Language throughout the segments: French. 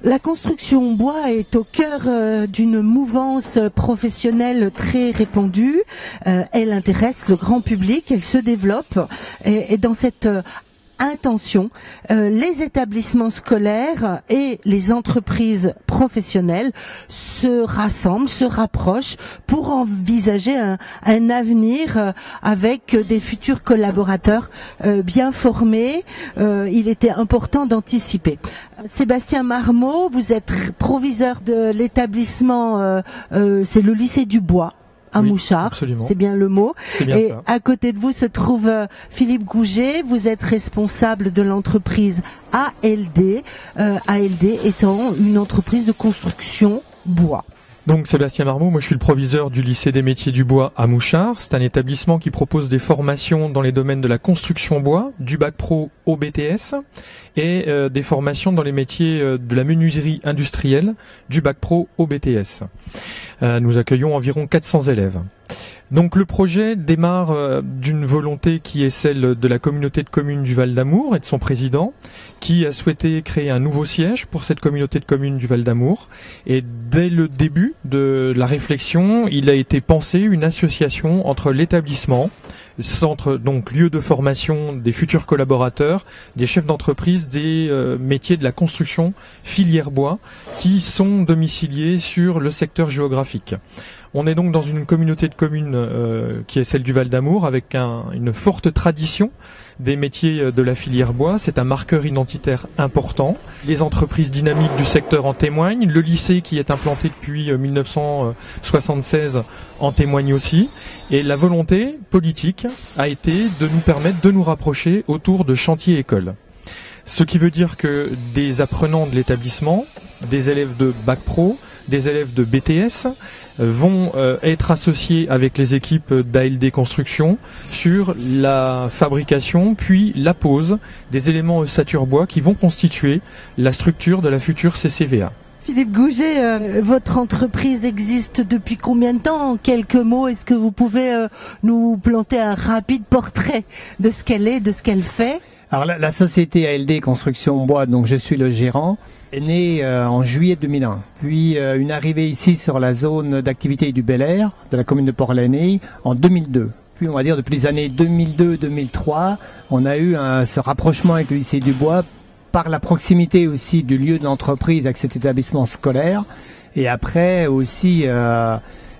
La construction bois est au cœur d'une mouvance professionnelle très répandue. Elle intéresse le grand public, elle se développe et dans cette intention, les établissements scolaires et les entreprises professionnelles se rassemblent, se rapprochent pour envisager un avenir avec des futurs collaborateurs bien formés. Il était important d'anticiper. Sébastien Marmot, vous êtes proviseur de l'établissement, c'est le lycée du Bois à Mouchard, c'est bien le mot. Bien et ça. à côté de vous se trouve Philippe Gouget, vous êtes responsable de l'entreprise ALD, ALD étant une entreprise de construction bois. Donc Sébastien Marmot, moi je suis le proviseur du lycée des métiers du bois à Mouchard. C'est un établissement qui propose des formations dans les domaines de la construction bois, du bac pro au BTS et des formations dans les métiers de la menuiserie industrielle, du bac pro au BTS. Nous accueillons environ 400 élèves. Donc le projet démarre d'une volonté qui est celle de la communauté de communes du Val d'Amour et de son président qui a souhaité créer un nouveau siège pour cette communauté de communes du Val d'Amour. Et dès le début de la réflexion, il a été pensé une association entre l'établissement, centre, donc lieu de formation des futurs collaborateurs, des chefs d'entreprise, des métiers de la construction, filière bois, qui sont domiciliés sur le secteur géographique. On est donc dans une communauté de communes qui est celle du Val d'Amour avec une forte tradition des métiers de la filière bois. C'est un marqueur identitaire important. Les entreprises dynamiques du secteur en témoignent. Le lycée qui est implanté depuis 1976 en témoigne aussi. Et la volonté politique a été de nous permettre de nous rapprocher autour de chantiers écoles. Ce qui veut dire que des apprenants de l'établissement, des élèves de bac pro, des élèves de BTS vont être associés avec les équipes d'ALD Construction sur la fabrication puis la pose des éléments ossature bois qui vont constituer la structure de la future CCVA. Philippe Gouget, votre entreprise existe depuis combien de temps? En quelques mots, est-ce que vous pouvez nous planter un rapide portrait de ce qu'elle est, de ce qu'elle fait? Alors la société ALD Construction Bois, donc je suis le gérant, est née en juillet 2001. Puis une arrivée ici sur la zone d'activité du Bel Air, de la commune de Port-Launay, en 2002. Puis on va dire depuis les années 2002-2003, on a eu ce rapprochement avec le lycée du Bois par la proximité aussi du lieu de l'entreprise avec cet établissement scolaire. Et après aussi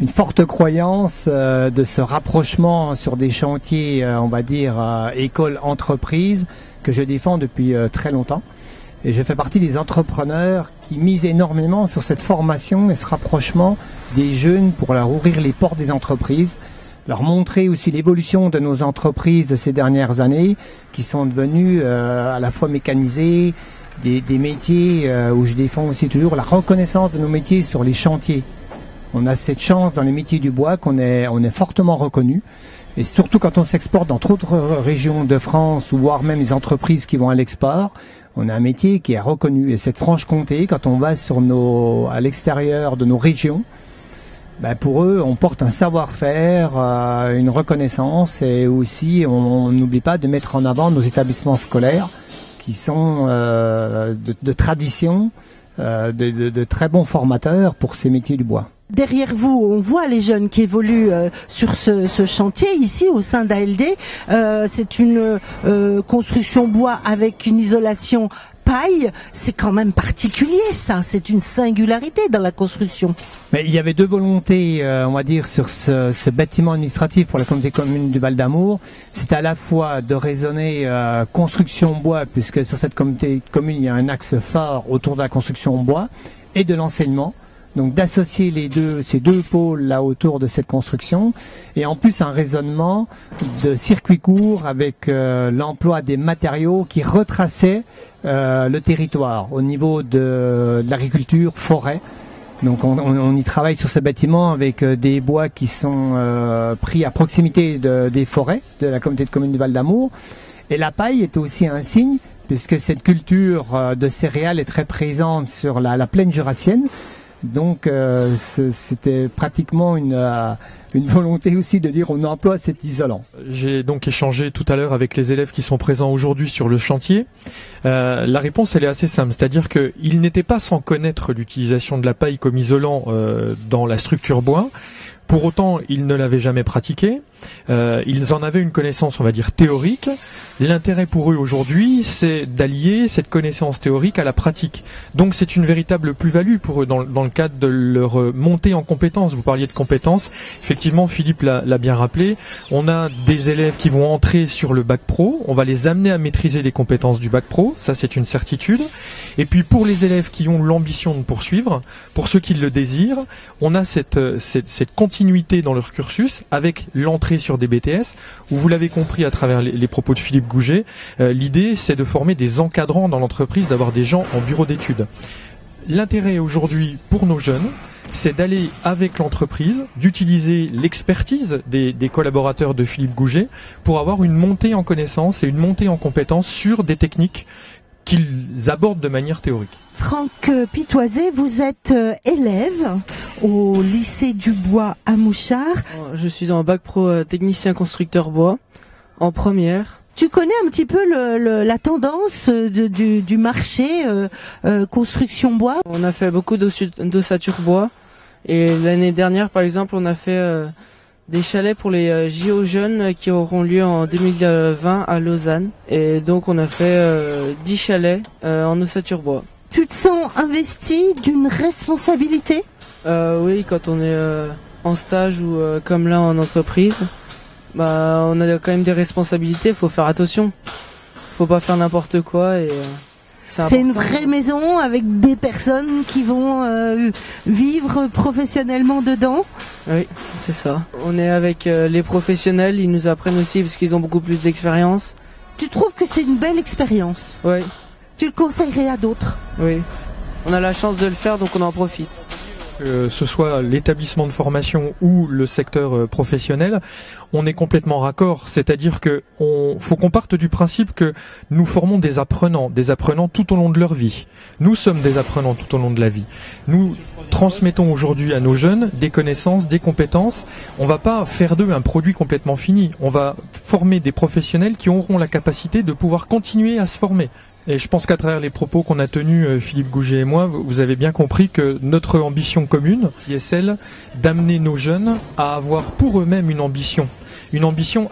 une forte croyance de ce rapprochement sur des chantiers, on va dire, école-entreprise, que je défends depuis très longtemps. Et je fais partie des entrepreneurs qui misent énormément sur cette formation et ce rapprochement des jeunes pour leur ouvrir les portes des entreprises, leur montrer aussi l'évolution de nos entreprises de ces dernières années qui sont devenues à la fois mécanisées, des métiers où je défends aussi toujours la reconnaissance de nos métiers sur les chantiers. On a cette chance dans les métiers du bois qu'on est fortement reconnu. Et surtout quand on s'exporte dans d'autres régions de France ou voire même les entreprises qui vont à l'export, on a un métier qui est reconnu. Et cette Franche-Comté, quand on va à l'extérieur de nos régions, ben pour eux, on porte un savoir-faire, une reconnaissance et aussi on n'oublie pas de mettre en avant nos établissements scolaires qui sont de tradition, de très bons formateurs pour ces métiers du bois. Derrière vous, on voit les jeunes qui évoluent sur ce chantier ici au sein d'ALD. C'est une construction bois avec une isolation paille. C'est quand même particulier ça, c'est une singularité dans la construction. Mais il y avait deux volontés, on va dire, sur ce bâtiment administratif pour la communauté commune du Val d'Amour. C'est à la fois de raisonner construction bois, puisque sur cette communauté commune, il y a un axe fort autour de la construction bois et de l'enseignement. Donc d'associer ces deux pôles là autour de cette construction et en plus un raisonnement de circuit court avec l'emploi des matériaux qui retraçaient le territoire au niveau de l'agriculture, forêt. Donc on y travaille sur ce bâtiment avec des bois qui sont pris à proximité des forêts de la communauté de communes du Val d'Amour. Et la paille est aussi un signe puisque cette culture de céréales est très présente sur la plaine jurassienne. Donc c'était pratiquement une volonté aussi de dire on emploie cet isolant. J'ai donc échangé tout à l'heure avec les élèves qui sont présents aujourd'hui sur le chantier. La réponse elle est assez simple, c'est-à-dire qu'ils n'étaient pas sans connaître l'utilisation de la paille comme isolant dans la structure bois. Pour autant, ils ne l'avaient jamais pratiqué. Ils en avaient une connaissance, on va dire, théorique. L'intérêt pour eux aujourd'hui, c'est d'allier cette connaissance théorique à la pratique. Donc c'est une véritable plus-value pour eux dans le cadre de leur montée en compétences. Vous parliez de compétences. Effectivement, Philippe l'a bien rappelé. On a des élèves qui vont entrer sur le bac pro. On va les amener à maîtriser les compétences du bac pro. Ça, c'est une certitude. Et puis pour les élèves qui ont l'ambition de poursuivre, pour ceux qui le désirent, on a cette continuité dans leur cursus avec l'entrée sur des BTS, où vous l'avez compris à travers les propos de Philippe Gouget, l'idée c'est de former des encadrants dans l'entreprise, d'avoir des gens en bureau d'études. L'intérêt aujourd'hui pour nos jeunes, c'est d'aller avec l'entreprise, d'utiliser l'expertise des collaborateurs de Philippe Gouget pour avoir une montée en connaissances et une montée en compétences sur des techniques qu'ils abordent de manière théorique. Franck Pitoisé, vous êtes élève au lycée du Bois à Mouchard. Je suis en bac pro technicien constructeur bois, en première. Tu connais un petit peu la tendance du marché construction bois? On a fait beaucoup d'ossature bois et l'année dernière par exemple on a fait des chalets pour les JO jeunes qui auront lieu en 2020 à Lausanne. Et donc on a fait 10 chalets en ossature bois. Tu te sens investi d'une responsabilité? Oui, quand on est en stage ou comme là en entreprise, on a quand même des responsabilités, il faut faire attention. Faut pas faire n'importe quoi et... C'est une vraie maison avec des personnes qui vont vivre professionnellement dedans. Oui, c'est ça. On est avec les professionnels, ils nous apprennent aussi parce qu'ils ont beaucoup plus d'expérience. Tu trouves que c'est une belle expérience? Oui. Tu le conseillerais à d'autres? Oui. On a la chance de le faire, donc on en profite. Que ce soit l'établissement de formation ou le secteur professionnel, on est complètement raccord. C'est-à-dire que faut qu'on parte du principe que nous formons des apprenants tout au long de leur vie. Nous sommes des apprenants tout au long de la vie. Nous transmettons aujourd'hui à nos jeunes des connaissances, des compétences. On va pas faire d'eux un produit complètement fini. On va former des professionnels qui auront la capacité de pouvoir continuer à se former. Et je pense qu'à travers les propos qu'on a tenus, Philippe Gouget et moi, vous avez bien compris que notre ambition commune, qui est celle d'amener nos jeunes à avoir pour eux-mêmes une ambition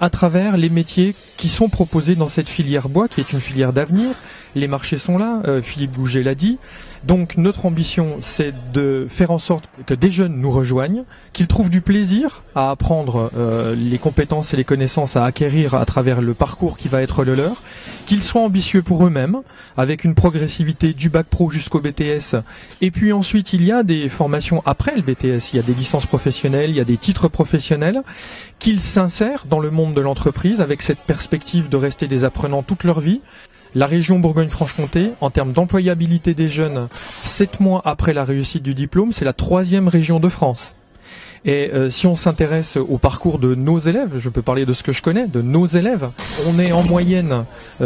à travers les métiers qui sont proposés dans cette filière bois, qui est une filière d'avenir. Les marchés sont là, Philippe Gouget l'a dit. Donc notre ambition, c'est de faire en sorte que des jeunes nous rejoignent, qu'ils trouvent du plaisir à apprendre les compétences et les connaissances à acquérir à travers le parcours qui va être le leur, qu'ils soient ambitieux pour eux-mêmes, avec une progressivité du bac pro jusqu'au BTS. Et puis ensuite, il y a des formations après le BTS, il y a des licences professionnelles, il y a des titres professionnels, qu'ils s'insèrent dans le monde de l'entreprise avec cette perspective de rester des apprenants toute leur vie. La région Bourgogne-Franche-Comté, en termes d'employabilité des jeunes, 7 mois après la réussite du diplôme, c'est la 3e région de France. Et si on s'intéresse au parcours de nos élèves, je peux parler de ce que je connais, de nos élèves, on est en moyenne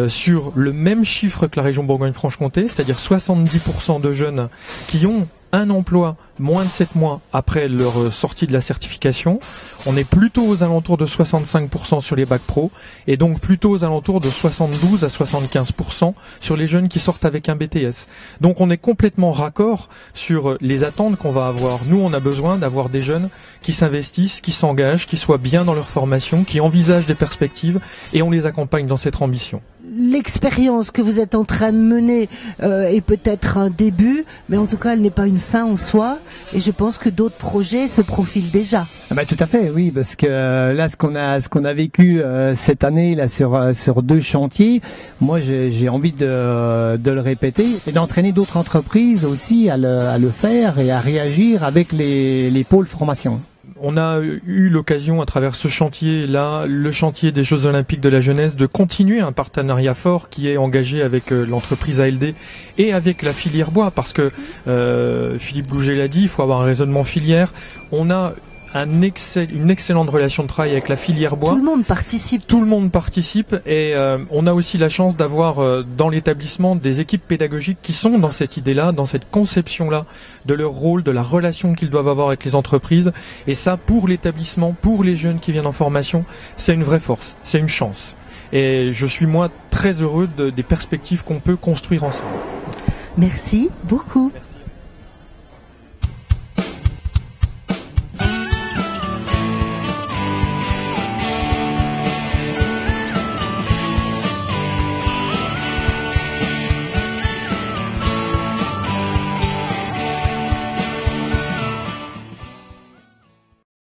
sur le même chiffre que la région Bourgogne-Franche-Comté, c'est-à-dire 70% de jeunes qui ont un emploi moins de 7 mois après leur sortie de la certification. On est plutôt aux alentours de 65% sur les bacs pro et donc plutôt aux alentours de 72 à 75% sur les jeunes qui sortent avec un BTS. Donc on est complètement raccord sur les attentes qu'on va avoir. Nous, on a besoin d'avoir des jeunes qui s'investissent, qui s'engagent, qui soient bien dans leur formation, qui envisagent des perspectives et on les accompagne dans cette ambition. L'expérience que vous êtes en train de mener est peut-être un début, mais en tout cas, elle n'est pas une fin en soi. Et je pense que d'autres projets se profilent déjà. Tout à fait, oui, parce que là, ce qu'on a vécu cette année là sur 2 chantiers, moi, j'ai envie de le répéter et d'entraîner d'autres entreprises aussi à le faire et à réagir avec les pôles formation. On a eu l'occasion à travers ce chantier-là, le chantier des Jeux Olympiques de la jeunesse, de continuer un partenariat fort qui est engagé avec l'entreprise ALD et avec la filière bois, parce que Philippe Gouget l'a dit, il faut avoir un raisonnement filière. On a une excellente relation de travail avec la filière bois. Tout le monde participe. Tout le monde participe et on a aussi la chance d'avoir dans l'établissement des équipes pédagogiques qui sont dans cette idée-là, dans cette conception-là de leur rôle, de la relation qu'ils doivent avoir avec les entreprises. Et ça, pour l'établissement, pour les jeunes qui viennent en formation, c'est une vraie force, c'est une chance. Et je suis moi très heureux des perspectives qu'on peut construire ensemble. Merci beaucoup. Merci.